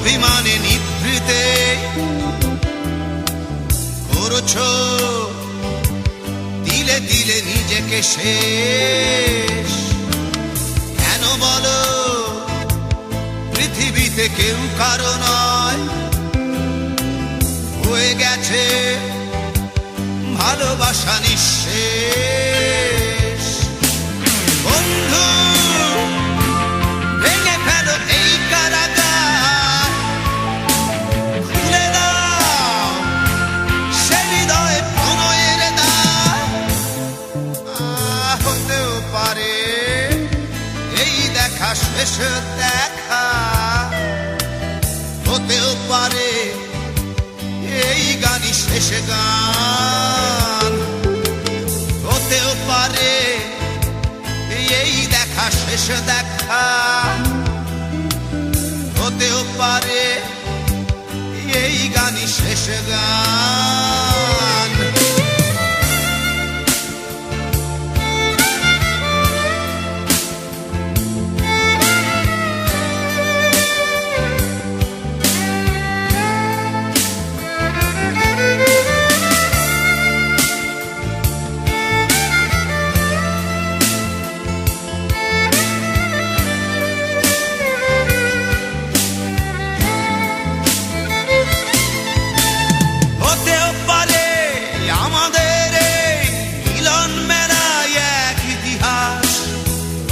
অভিমানে নিভৃতে করছো দিলে দিলে নিজেকে শেষ। কেন বলো পৃথিবীতে কেউ কারো নয়, হয়ে গেছে ভালোবাসা নিঃশেষ। বন্ধু ভেঙে ফেলো এই কারাগার, খুলে দাও সে হৃদয়ে প্রণয়ের দ্বার। হতেও পারে এই দেখা শেষ দেখা, হতেও পারে এই গানই শেষ গান, হতেও পারে এই দেখা শেষ দেখা, হতেও পারে এই গানই শেষ গান।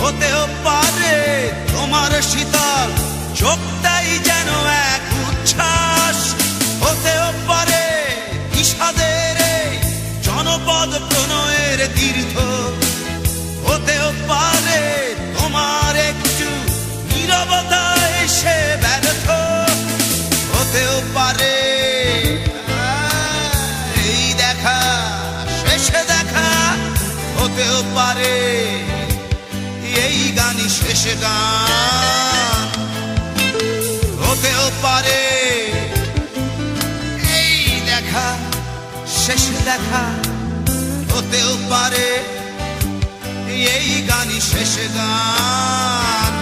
হতেও পারে তোমার শীতল চোখটাই যেন এক উচ্ছ্বাস, হতেও পারে বিষাদের জনপদ প্রণয়ের তীর্থ, হতেও পারে তোমার একটু নীরবতা এসে ব্যর্থ, হতেও পারে এই দেখা শেষে দেখা, হতেও পারে এই গানই শেষ গান, হতেও পারে এই দেখা শেষ দেখা, হতেও পারে এই গানই শেষ গান।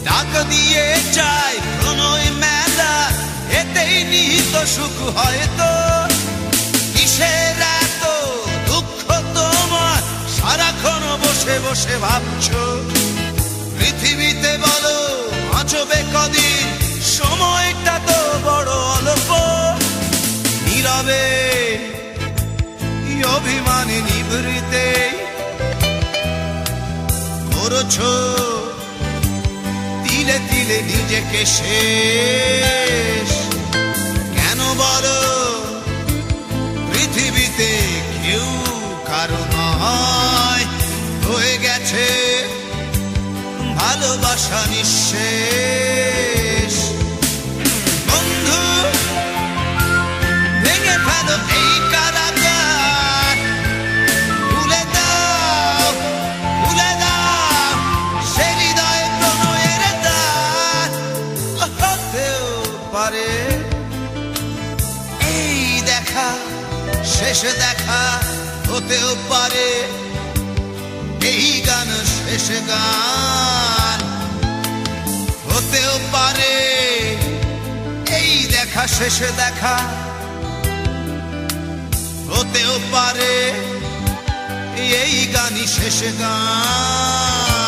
ডাক দিয়ে চাই প্রণয় মেলা, এতেই নিহিত সুখ হয়তো। কিসের এত দুঃখ তোমার সারাক্ষণ বসে বসে ভাবছো, পৃথিবীতে বলো বাঁচবে কদিন, সময়টা তো বড় অল্প। নীরবে অভিমানে নিভৃতে করছো দিলে দিলে নিজেকে শেষ। কেন বলো পৃথিবীতে কেউ কারো নয়, হয়ে গেছে ভালোবাসা নিঃশেষ। বন্ধু ভেঙে ফেলো এই কারাগার, খুলে দাও খুলে দাও সে হৃদয়ে প্রণয়ের দ্বার। হতেও পারে এই দেখা শেষ দেখা, হতেও পারে এই গান শেষ গান, হতেও পারে এই দেখা শেষ দেখা, হতেও পারে এই গানই শেষ গান।